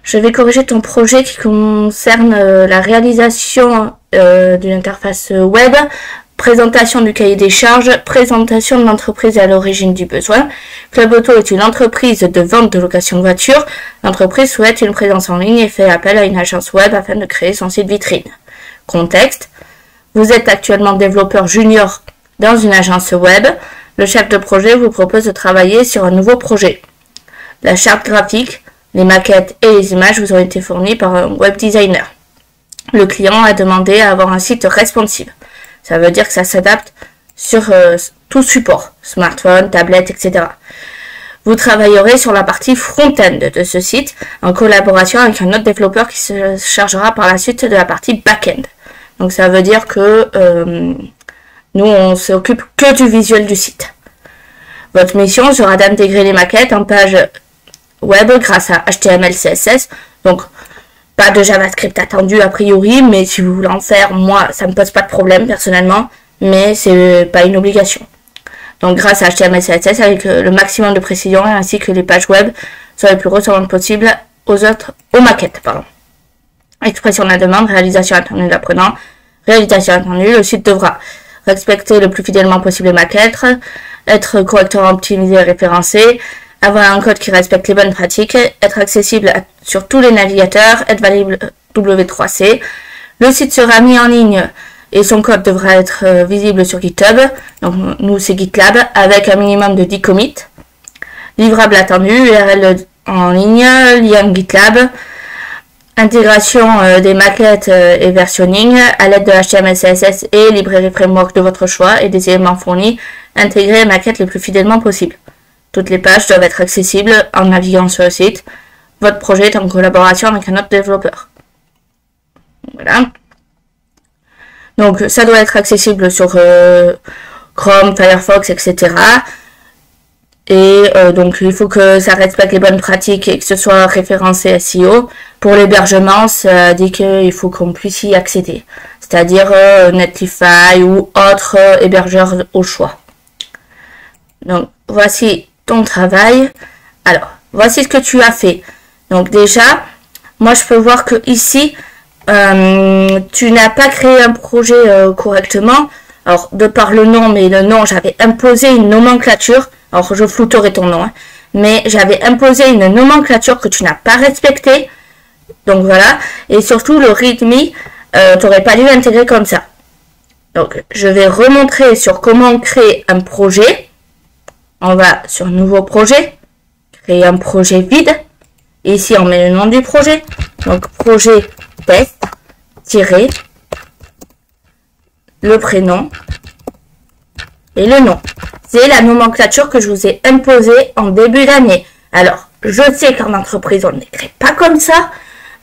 Je vais corriger ton projet qui concerne la réalisation d'une interface web, présentation du cahier des charges, présentation de l'entreprise à l'origine du besoin. Club Auto est une entreprise de vente de location de voitures. L'entreprise souhaite une présence en ligne et fait appel à une agence web afin de créer son site vitrine. Contexte. Vous êtes actuellement développeur junior dans une agence web. Le chef de projet vous propose de travailler sur un nouveau projet. La charte graphique, les maquettes et les images vous ont été fournies par un web designer. Le client a demandé à avoir un site responsive. Ça veut dire que ça s'adapte sur tout support, smartphone, tablette, etc. Vous travaillerez sur la partie front-end de ce site en collaboration avec un autre développeur qui se chargera par la suite de la partie back-end. Donc ça veut dire que nous, on s'occupe que du visuel du site. Votre mission sera d'intégrer les maquettes en page web grâce à HTML, CSS. Donc, pas de JavaScript attendu a priori, mais si vous voulez en faire, moi, ça me pose pas de problème personnellement, mais c'est pas une obligation. Donc, grâce à HTML, CSS, avec le maximum de précision, ainsi que les pages web soient les plus ressemblantes possibles aux maquettes. Expression de la demande, réalisation attendue de l'apprenant, réalisation attendue, le site devra respecter le plus fidèlement possible les maquettes, être correctement optimisé et référencé, avoir un code qui respecte les bonnes pratiques, être accessible sur tous les navigateurs, être valide W3C. Le site sera mis en ligne et son code devra être visible sur GitHub. Donc nous c'est GitLab avec un minimum de 10 commits. Livrable attendu, URL en ligne, lien GitLab. Intégration des maquettes et versionning à l'aide de HTML, CSS et librairie framework de votre choix et des éléments fournis. Intégrer les maquettes le plus fidèlement possible. Toutes les pages doivent être accessibles en naviguant sur le site. Votre projet est en collaboration avec un autre développeur. Voilà. Donc, ça doit être accessible sur Chrome, Firefox, etc. Et donc, il faut que ça respecte les bonnes pratiques et que ce soit référencé SEO. Pour l'hébergement, ça dit qu'il faut qu'on puisse y accéder. C'est-à-dire Netlify ou autre hébergeur au choix. Donc, voici ton travail. Alors, voici ce que tu as fait. Donc déjà, moi je peux voir que ici, tu n'as pas créé un projet correctement. Alors, de par le nom, mais le nom, j'avais imposé une nomenclature. Alors, je flouterai ton nom, hein, mais j'avais imposé une nomenclature que tu n'as pas respectée. Donc voilà. Et surtout, le README, tu n'aurais pas dû l'intégrer comme ça. Donc, je vais remontrer sur comment créer un projet. On va sur nouveau projet, créer un projet vide. Et ici, on met le nom du projet. Donc, projet test, tirer, le prénom et le nom. C'est la nomenclature que je vous ai imposée en début d'année. Alors, je sais qu'en entreprise, on n'écrit pas comme ça.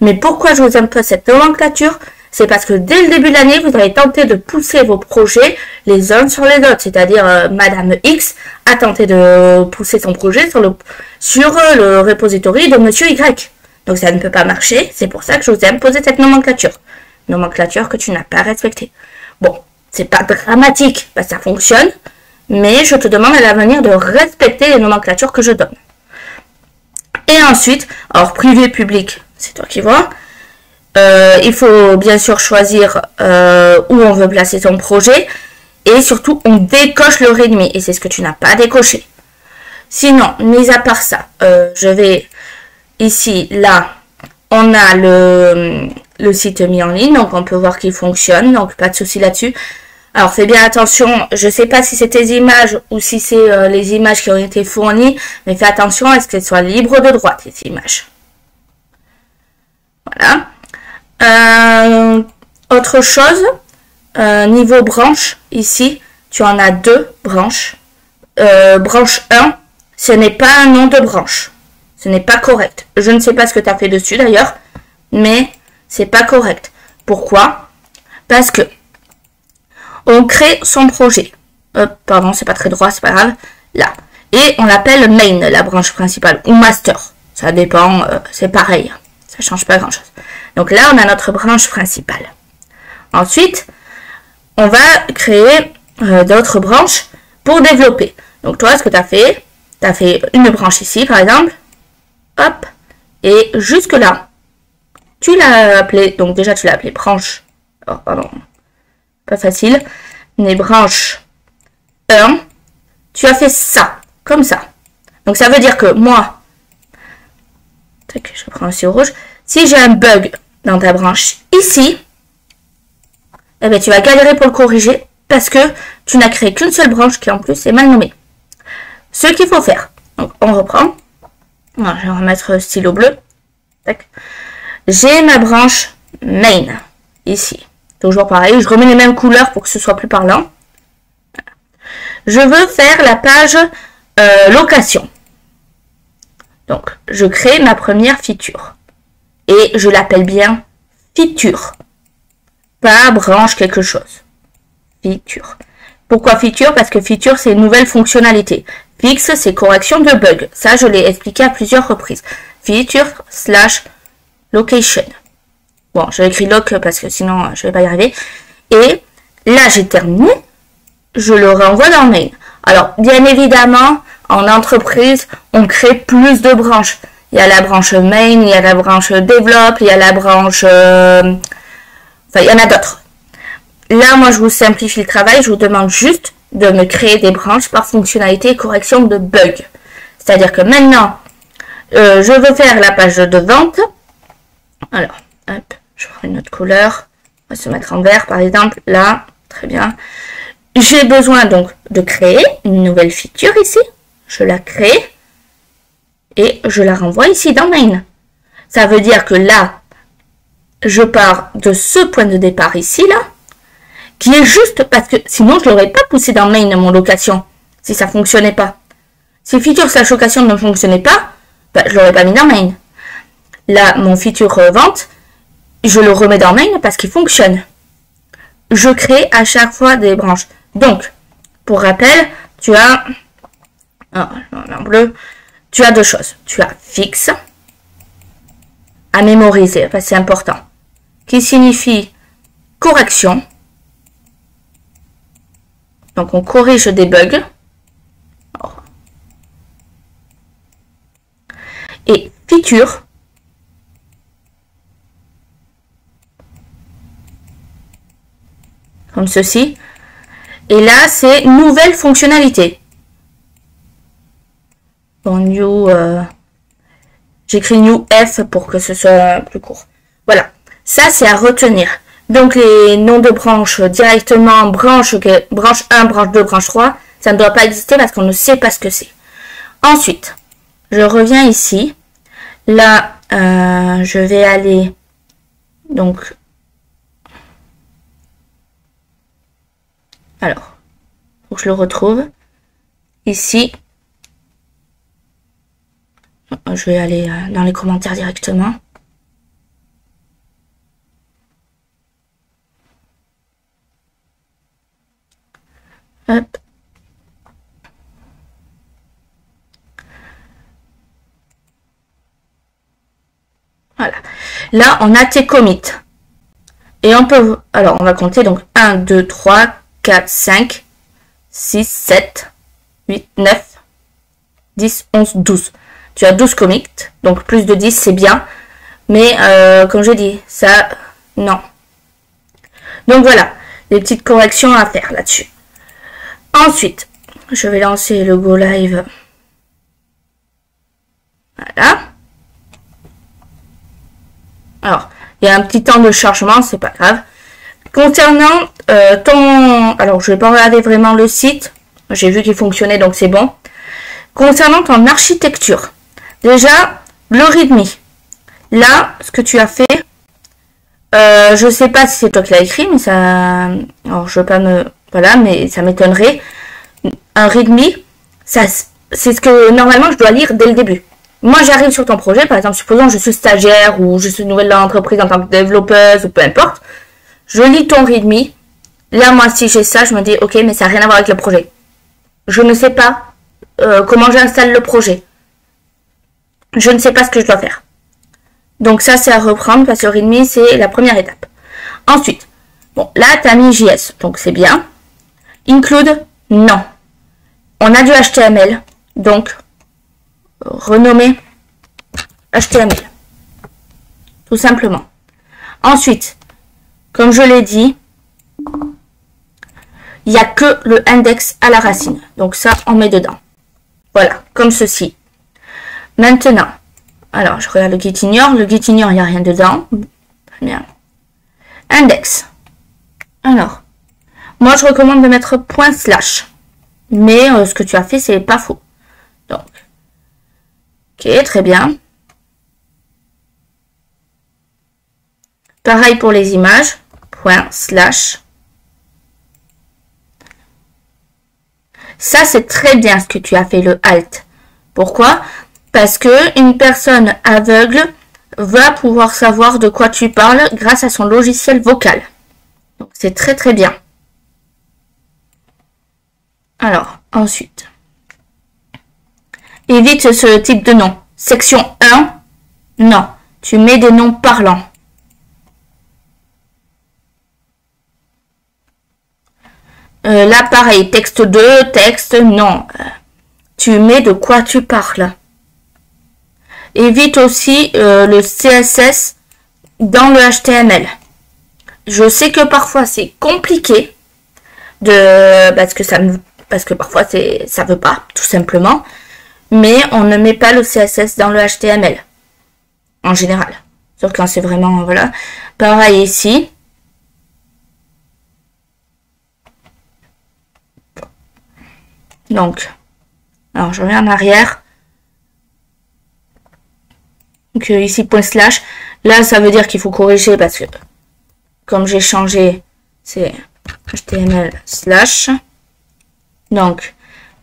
Mais pourquoi je vous impose cette nomenclature? C'est parce que dès le début de l'année, vous avez tenté de pousser vos projets les uns sur les autres. C'est-à-dire, Madame X a tenté de pousser son projet sur le repository de Monsieur Y. Donc, ça ne peut pas marcher. C'est pour ça que je vous ai imposé cette nomenclature. Nomenclature que tu n'as pas respectée. Bon, c'est pas dramatique, parce que ça fonctionne. Mais je te demande à l'avenir de respecter les nomenclatures que je donne. Et ensuite, alors privé, public, c'est toi qui vois. Il faut bien sûr choisir où on veut placer son projet. Et surtout, on décoche le README. Et c'est ce que tu n'as pas décoché. Sinon, mis à part ça, je vais ici, là, on a le site mis en ligne. Donc, on peut voir qu'il fonctionne. Donc, pas de souci là-dessus. Alors, fais bien attention. Je ne sais pas si c'est tes images ou si c'est les images qui ont été fournies. Mais fais attention à ce qu'elles soient libres de droit, ces images. Voilà. Autre chose, niveau branche, ici, tu en as deux branches. Branche 1, ce n'est pas un nom de branche. Ce n'est pas correct. Je ne sais pas ce que tu as fait dessus d'ailleurs, mais c'est pas correct. Pourquoi? Parce que on crée son projet. Pardon, c'est pas très droit, c'est pas grave. Là. Et on l'appelle main, la branche principale, ou master. Ça dépend, c'est pareil. Ça change pas grand chose. Donc là, on a notre branche principale. Ensuite, on va créer d'autres branches pour développer. Donc toi, ce que tu as fait une branche ici, par exemple. Hop. Et jusque là, Tu l'as appelé, donc déjà tu l'as appelé branche. Oh, pardon, pas facile. Mais branche 1. Tu as fait ça, comme ça. Donc ça veut dire que moi, je prends aussi au rouge. Si j'ai un bug dans ta branche ici, eh bien, tu vas galérer pour le corriger parce que tu n'as créé qu'une seule branche qui en plus est mal nommée. Ce qu'il faut faire, donc on reprend. Alors, je vais remettre stylo bleu. J'ai ma branche main ici. Toujours pareil, je remets les mêmes couleurs pour que ce soit plus parlant. Je veux faire la page location. Donc, je crée ma première feature. Et je l'appelle bien feature. Pas branche quelque chose. Feature. Pourquoi feature? Parce que feature, c'est une nouvelle fonctionnalité. Fix, c'est correction de bug. Ça, je l'ai expliqué à plusieurs reprises. Feature / location. Bon, j'ai écrit loc parce que sinon, je vais pas y arriver. Et là, j'ai terminé. Je le renvoie dans main. Alors, bien évidemment, en entreprise, on crée plus de branches. Il y a la branche main, il y a la branche develop, il y a la branche... Enfin, il y en a d'autres. Là, moi, je vous simplifie le travail. Je vous demande juste de me créer des branches par fonctionnalité et correction de bugs. C'est-à-dire que maintenant, je veux faire la page de vente. Alors, hop, je prends une autre couleur. On va se mettre en vert, par exemple. Là, très bien. J'ai besoin donc de créer une nouvelle feature ici. Je la crée et je la renvoie ici dans main. Ça veut dire que là, je pars de ce point de départ ici, là, qui est juste parce que sinon je l'aurais pas poussé dans main mon location, si ça fonctionnait pas. Si feature / location ne fonctionnait pas, ben, je l'aurais pas mis dans main. Là, mon feature vente, je le remets dans main parce qu'il fonctionne. Je crée à chaque fois des branches. Donc, pour rappel, tu as, en bleu, tu as deux choses. Tu as fixe à mémoriser, parce que c'est important, qui signifie correction. Donc, on corrige des bugs. Et feature, comme ceci. Et là, c'est nouvelle fonctionnalité. Bon, new, j'écris new F pour que ce soit plus court. Voilà, ça c'est à retenir. Donc les noms de branches directement, branche 1, branche 2, branche 3, ça ne doit pas exister parce qu'on ne sait pas ce que c'est. Ensuite, je reviens ici. Là, je vais aller, donc, alors, faut que je le retrouve. Ici, je vais aller dans les commentaires directement. Hop. Voilà. Là, on a tes commits. Et on peut... Alors, on va compter donc 1, 2, 3, 4, 5, 6, 7, 8, 9, 10, 11, 12. Tu as 12 commits. Donc, plus de 10, c'est bien. Mais, comme je dis, ça... Non. Donc, voilà. Les petites corrections à faire là-dessus. Ensuite, je vais lancer le Go Live. Voilà. Alors, il y a un petit temps de chargement, c'est pas grave. Concernant ton... Alors, je vais pas regarder vraiment le site. J'ai vu qu'il fonctionnait, donc c'est bon. Concernant ton architecture. Déjà, le README. Là, ce que tu as fait... je sais pas si c'est toi qui l'as écrit, mais ça... Alors, je veux pas me... Voilà, mais ça m'étonnerait. Un README, c'est ce que normalement je dois lire dès le début. Moi, j'arrive sur ton projet, par exemple, supposons que je suis stagiaire ou je suis nouvelle dans l'entreprise en tant que développeuse ou peu importe. Je lis ton README. Là, moi, si j'ai ça, je me dis, ok, mais ça n'a rien à voir avec le projet. Je ne sais pas comment j'installe le projet. Je ne sais pas ce que je dois faire. Donc ça, c'est à reprendre parce que le README, c'est la première étape. Ensuite, bon, là, tu as mis JS, donc c'est bien. Include, non. On a du HTML, donc renommer HTML. tout simplement. Ensuite, comme je l'ai dit, il n'y a que le index à la racine. Donc ça, on met dedans. Voilà, comme ceci. Maintenant, alors je regarde le Gitignore. Le Gitignore, il n'y a rien dedans. Très bien. Index. Alors, moi je recommande de mettre point slash. Mais ce que tu as fait, c'est pas faux. Donc, ok, très bien. Pareil pour les images. Point slash. Ça, c'est très bien ce que tu as fait, le alt. Pourquoi? Parce que une personne aveugle va pouvoir savoir de quoi tu parles grâce à son logiciel vocal. Donc, c'est très très bien. Alors, ensuite. Évite ce type de nom. Section 1. Non. Tu mets des noms parlants. Là, pareil. Texte 2, texte, non. Tu mets de quoi tu parles. Évite aussi le CSS dans le HTML. Je sais que parfois c'est compliqué parce que parfois ça veut pas tout simplement, mais on ne met pas le CSS dans le HTML en général. Sauf quand c'est vraiment voilà. Pareil ici. Donc, alors je reviens en arrière. Donc ici point slash. Là ça veut dire qu'il faut corriger parce que comme j'ai changé, c'est HTML slash. Donc,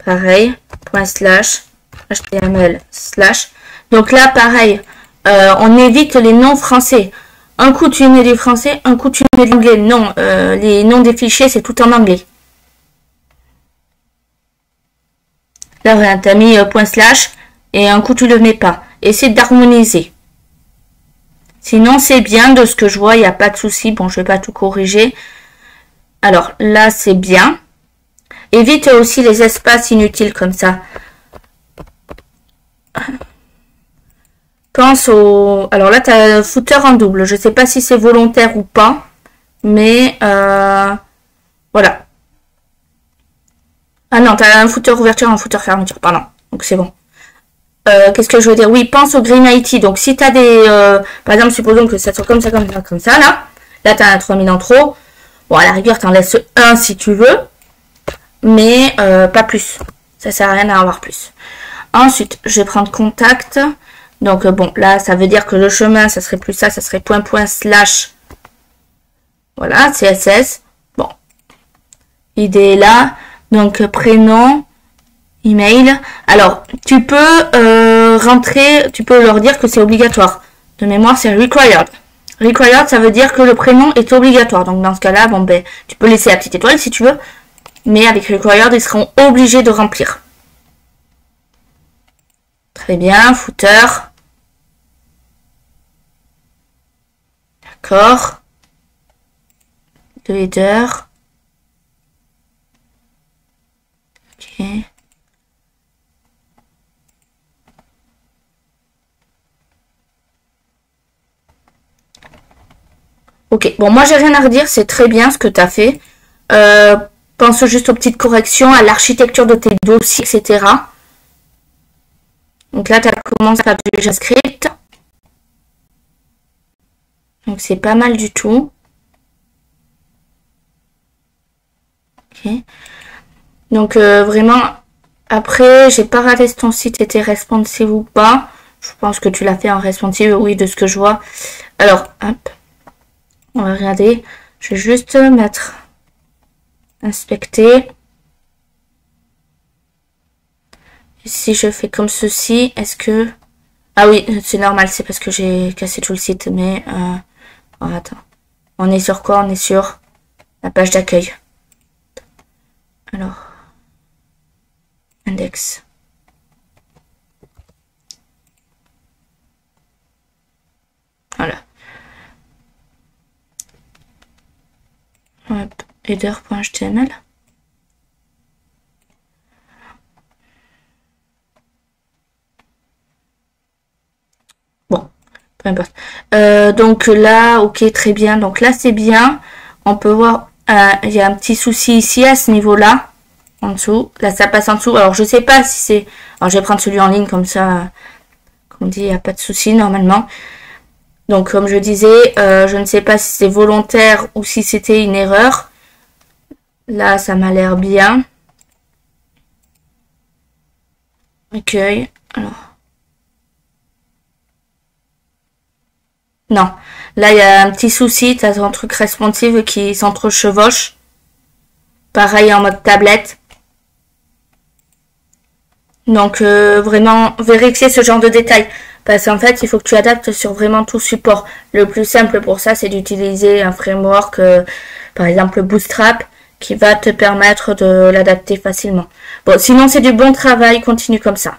pareil, point slash, HTML slash. Donc là, pareil, on évite les noms français. Un coup, tu mets des français, un coup, tu mets de l'anglais. Non, les noms des fichiers, c'est tout en anglais. Là, tu as mis point slash et un coup, tu le mets pas. Essaie d'harmoniser. Sinon, c'est bien de ce que je vois, il n'y a pas de souci. Bon, je vais pas tout corriger. Alors, là, c'est bien. Évite aussi les espaces inutiles comme ça. Pense au... Alors là, tu as un footer en double. Je sais pas si c'est volontaire ou pas. Mais voilà. Ah non, tu as un footer ouverture et un footer fermeture. Pardon. Donc c'est bon. Qu'est-ce que je veux dire? Oui, pense au Green IT. Donc si tu as des... par exemple, supposons que ça soit comme ça, comme ça, comme ça, là. Là, tu as un 3000 en trop. Bon, à la rigueur, tu en laisses un si tu veux. Mais pas plus. Ça sert à rien d'en avoir plus. Ensuite, je vais prendre contact. Donc bon, là, ça veut dire que le chemin, ça serait plus ça, ça serait point point slash. Voilà, CSS. Bon. Idée est là. Donc prénom, email. Alors, tu peux rentrer, tu peux leur dire que c'est obligatoire. De mémoire, c'est required. Required, ça veut dire que le prénom est obligatoire. Donc dans ce cas-là, bon ben, tu peux laisser la petite étoile si tu veux. Mais avec required, ils seront obligés de remplir. Très bien, footer. D'accord. Le header. Ok. Ok, bon, moi j'ai rien à redire, c'est très bien ce que tu as fait. Pense juste aux petites corrections, à l'architecture de tes dossiers, etc. Donc là, tu as commencé par du JavaScript. Donc c'est pas mal du tout. Ok. Donc vraiment, après, j'ai pas raté si ton site était responsive ou pas. Je pense que tu l'as fait en responsive, oui, de ce que je vois. Alors, hop, on va regarder. Je vais juste mettre inspecter. Et si je fais comme ceci, est-ce que... Ah oui, c'est normal, c'est parce que j'ai cassé tout le site, mais... Oh, attends. On est sur quoi? On est sur la page d'accueil. Alors... Index. Voilà. Hop. Header.html. Bon. peu importe. Donc là, ok, très bien. Donc là, c'est bien. On peut voir, il y a un petit souci ici à ce niveau-là. En dessous. Là, ça passe en dessous. Alors, je sais pas si c'est... Alors, je vais prendre celui en ligne comme ça. Comme on dit, il n'y a pas de souci normalement. Donc, comme je disais, je ne sais pas si c'est volontaire ou si c'était une erreur. Là, ça m'a l'air bien. Ok. Alors. Non. Là, il y a un petit souci. Tu as ton truc responsive qui s'entrechevauche. Pareil en mode tablette. Donc, vraiment, vérifier ce genre de détails. Parce qu'en fait, il faut que tu adaptes sur vraiment tout support. Le plus simple pour ça, c'est d'utiliser un framework, par exemple Bootstrap, qui va te permettre de l'adapter facilement. Bon, sinon, c'est du bon travail. Continue comme ça.